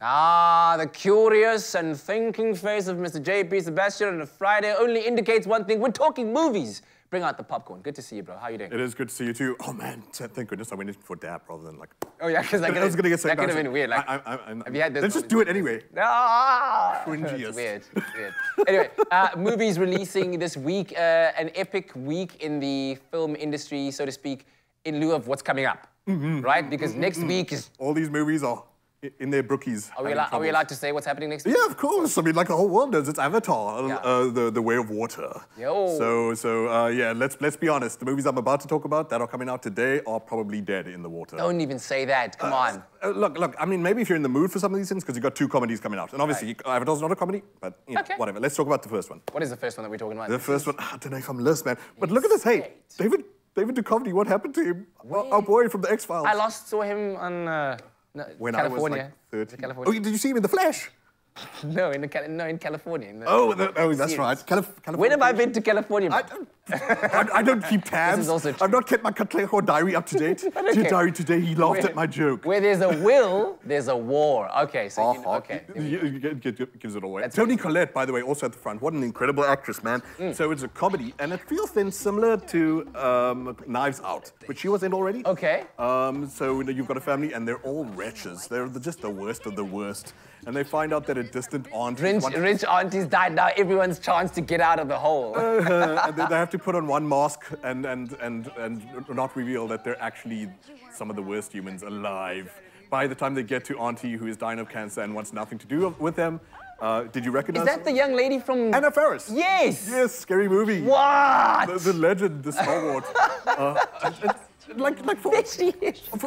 Ah, the curious and thinking face of Mr. J.P. Sebastian on a Friday only indicates one thing. We're talking movies. Bring out the popcorn. Good to see you, bro. How you doing? It is good to see you, too. Oh, man, thank goodness I went in for dab rather than, like... Oh, yeah, because that could have been weird. Like, have you had this? Let's just do it anyway. Ah, Cringiest. Weird. Anyway, movies releasing this week. An epic week in the film industry, so to speak, in lieu of what's coming up, right? Because next week is... All these movies are in their brookies. Are we allowed to say what's happening next week? Yeah, of course. I mean, like the whole world does. It's Avatar, the Way of Water. Yo. So yeah, let's be honest. The movies I'm about to talk about that are coming out today are probably dead in the water. Don't even say that. Come on. Look. I mean, maybe if you're in the mood for some of these things, because you've got 2 comedies coming out, and obviously Avatar's not a comedy, but you know, whatever. Let's talk about the first one. What is the first one that we're talking about? The first one. I don't know if I'm listening, man. But look at this. Hey, David Duchovny. What happened to him? Our boy from the X-Files. I last saw him on. When California. I was like 13. California. Oh, did you see him in The Flash? No, in California. That's right. California. When have I been to California? I don't keep tabs. This is also true. I've not kept my California diary up to date. Dear diary, today he laughed at my joke. Where there's a will, there's a war. Okay, so okay. Gives it away. Toni Collette, by the way, also at the front. What an incredible actress, man. So it's a comedy, and it feels then similar to Knives Out, which she was in already. Okay. So you've got a family, and they're all wretches. They're just the worst of the worst. And they find out that a distant aunt... Rich aunties died, now everyone's chance to get out of the hole. And they have to put on one mask and not reveal that they're actually some of the worst humans alive. By the time they get to Auntie, who is dying of cancer and wants nothing to do with them, did you recognize Is that the young lady from... Anna Faris? Yes! Yes, Scary Movie. What? The legend, the stalwart.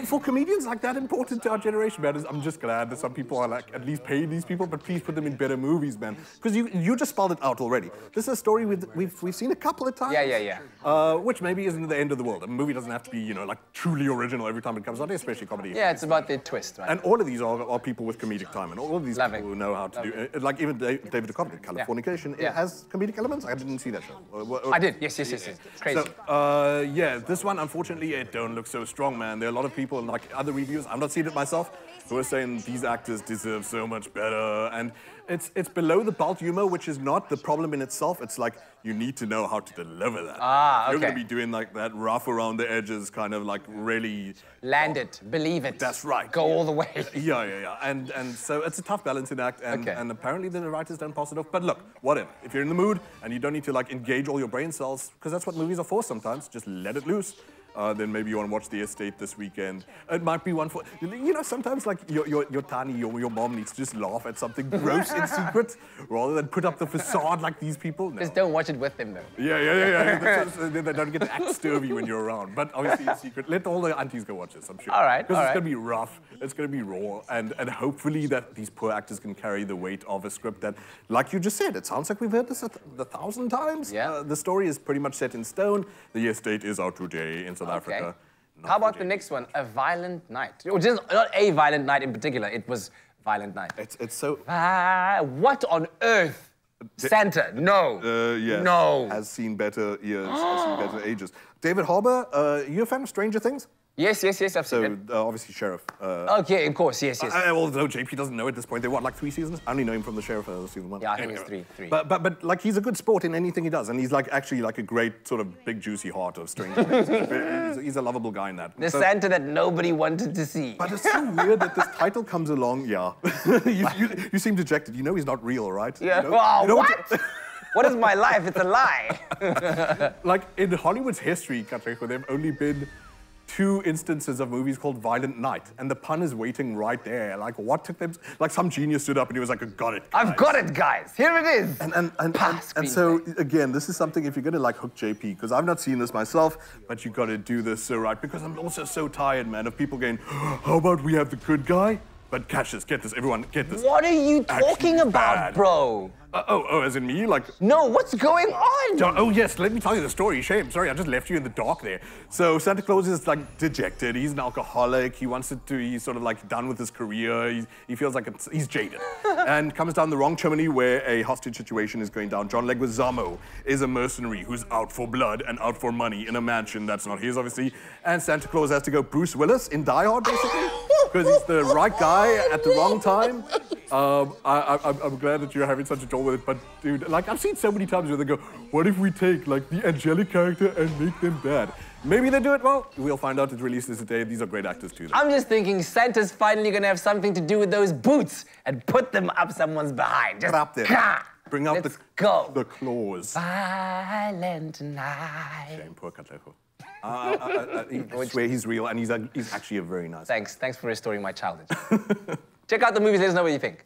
For comedians like that important to our generation, man, I'm just glad that some people are like at least paying these people, but please put them in better movies, man. Because you just spelled it out already. This is a story we've seen a couple of times. Yeah. Which maybe isn't the end of the world. A movie doesn't have to be, like truly original every time it comes out, especially comedy. Yeah, it's about the twist, right? And all of these are people with comedic time, and all of these people who know how to do it. Like even David Duchovny, Californication, it has comedic elements. I didn't see that show. I did. Yes. It's crazy. So, yeah, this one, unfortunately, it don't look so strong, man. There are a lot of people, like other reviews, I've not seen it myself, who are saying these actors deserve so much better. And it's below the belt humor, which is not the problem in itself. It's like, you need to know how to deliver that. You're going to be doing like that rough around the edges, kind of like really... Land it, believe it. That's right. Go all the way. Yeah. And so it's a tough balancing act, and apparently the writers don't pass it off. But look, whatever. If you're in the mood and you don't need to like engage all your brain cells, because that's what movies are for sometimes, just let it loose. Then maybe you want to watch The Estate this weekend. It might be one for... sometimes like your Tani, your mom needs to just laugh at something gross in secret rather than put up the facade like these people. No. Just don't watch it with them, though. Yeah. They don't get to act sturdy when you're around. But obviously in secret, let all the aunties go watch this, I'm sure. All right, Because it's going to be rough, it's going to be raw, and hopefully that these poor actors can carry the weight of a script that, like you just said, it sounds like we've heard this 1,000 times. Yeah. The story is pretty much set in stone. The Estate is out today in South Africa. How about the next one, A Violent Night? Or just not A Violent Night in particular, it was Violent Night. It's so... what on earth? Santa, no. Yes. No. Has seen better years, has seen better ages. David Harbour, you a fan of Stranger Things? Yes, I've seen it. So, obviously, Sheriff. Okay, of course, yes. Although JP doesn't know at this point, they what, like 3 seasons? I only know him from The Sheriff, season 1. Yeah, I think it's three. But like, he's a good sport in anything he does, and he's like actually like a great sort of big juicy heart of Stranger Things. He's a lovable guy in that. The Santa that nobody wanted to see. But it's so weird that this title comes along, you seem dejected. You know he's not real, right? Yeah, what? What is my life? It's a lie. Like, in Hollywood's history, Katreko, there have only been 2 instances of movies called Violent Night, and the pun is waiting right there. Like, what took them... Like, some genius stood up and he was like, got it, guys. I've got it, guys. Here it is. And so, again, this is something, if you're going to, like, hook JP, because I've not seen this myself, but you got to do this so right, because I'm also so tired, man, of people going, how about we have the good guy? But catch this, get this, everyone, get this. What are you talking about, bro? As in me? Like... No, what's going on? Oh, yes, let me tell you the story. Shame, sorry, I just left you in the dark there. So Santa Claus is, like, dejected. He's an alcoholic. He wants it to... He's sort of, like, done with his career. He feels like he's jaded. And comes down the wrong chimney where a hostage situation is going down. John Leguizamo is a mercenary who's out for blood and out for money in a mansion that's not his, obviously. And Santa Claus has to go Bruce Willis in Die Hard, basically. Because he's the right guy at the wrong time. I'm glad that you're having such a joy with it, but dude, like I've seen so many times where they go, what if we take like the angelic character and make them bad? Maybe they do it well. We'll find out. It releases today. These are great actors too. Though. I'm just thinking Santa's finally gonna have something to do with those boots and put them up someone's behind. Just up there. Bring out the claws. Violent night. Shame, poor Katlego. I swear he's real, and he's actually a very nice Thanks for restoring my childhood. Check out the movies, let us know what you think.